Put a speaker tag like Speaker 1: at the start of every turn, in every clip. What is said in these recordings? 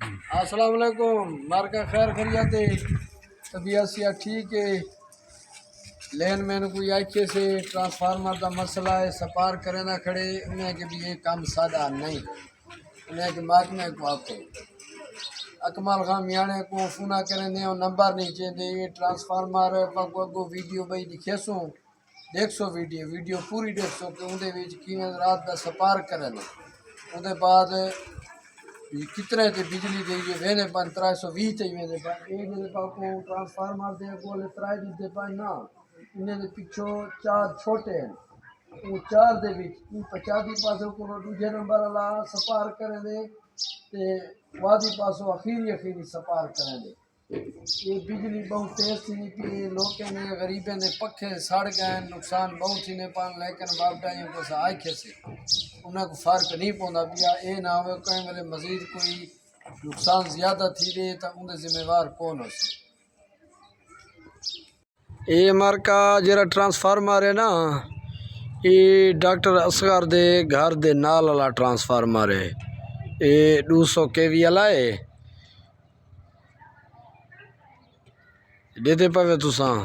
Speaker 1: السلام علیکم، مارکا خیر خیریت ہے، طبیعت سیا ٹھیک ہے۔ لین میں نے کوئی آئیکے سے ٹرانسفارمر کا مسئلہ ہے، سپار کرے نہ کھڑے انہیں کہ بھی یہ کام سادہ نہیں، انہیں کہ محکمے کو آپ کو اکمال خان میانے کو فونا کریں دیں اور نمبر نہیں چاہتے۔ یہ ٹرانسفارمر کو ویڈیو بھائی دکھے سو، دیکھ سو ویڈیو پوری دیکھ سو کہ اندھے ویچ کیویں رات دا سپار کریں اندھے بعد کتنے تے بجلی دے یہ وینے پان 320 تے وینے پان ایک دے پاس کو ٹرانسفارمر دے کو لے 3 دے پان نا انہیں دے پچھو 4 چھوٹے ہیں وہ 4 دے وچ 50 پاسوں کو دوجے نمبر والا سپار کریں دے تے وادی پاسوں اخیری سپار کریں دے۔ یہ بجلی بہت تیز تھی کہ لوگوں نے غریبیں نے پکھے سڑ گئے، نقصان بہت ہی نے پان، لیکن باپڈائیوں کو سہائی کھے انہیں کو فرق نہیں پوندا پیا۔ اے نہ ہوئے کہیں میرے مزید کوئی نقصان زیادہ تھی دے تو اندھے ذمہ وار کون ہو سی۔ اے مارکا جرا ٹرانسفارمر ہے نا، یہ ڈاکٹر اصغر دے گھر دے نال والا ٹرانسفارمر ہے، یہ 200 kV والا ہے۔ دیتے پوے تساں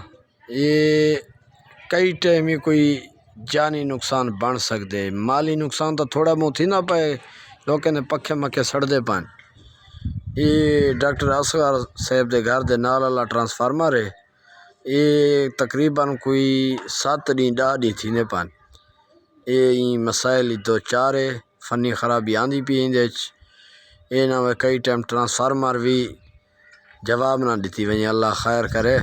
Speaker 1: یہ کئی ٹائم ہی کوئی جانی نقصان بن سکتے، مالی نقصان تو تھوڑا بہت ہی نہ پائے، لوگوں نے پکھے مکھے سڑ دے پان۔ یہ ڈاکٹر اصغر صاحب دے گھر دے نال والا ٹرانسفارمر ہے، یہ تقریباً کوئی 7 دن 10 دن تھی نے پان۔ یہ مسائل دو چار ہے، فنی خرابی آندھی پی اندیچ، یہ نہ ہوئے کئی ٹائم ٹرانسفارمر بھی جواب نہ دیتی ونی، اللہ خیر کرے۔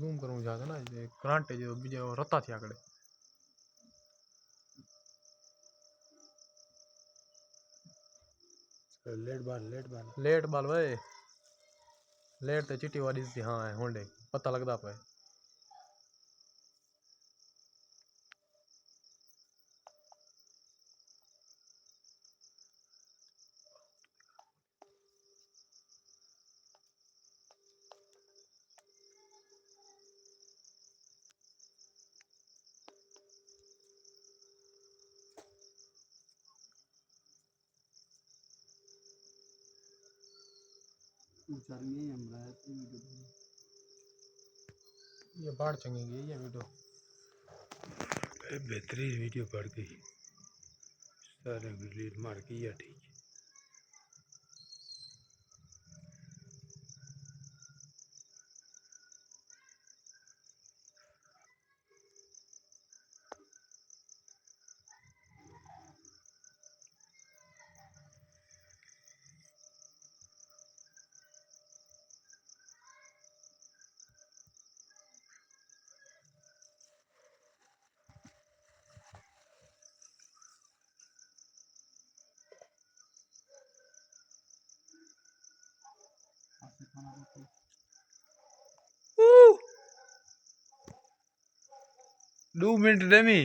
Speaker 2: زوم کروں جاتا نا کرنٹ جو رتا تھی آکڑے لیٹ بال وے لیٹ تے چٹی والی تھی ہاں ہے ہونڈے پتہ لگدا پے یہ باڑ چنگیں گی یہ ویڈیو
Speaker 3: بہترین ویڈیو پڑ گئی، سارے ڈیلیٹ مار کے یا ٹھیک ہے۔
Speaker 2: دو منٹ ڈیمی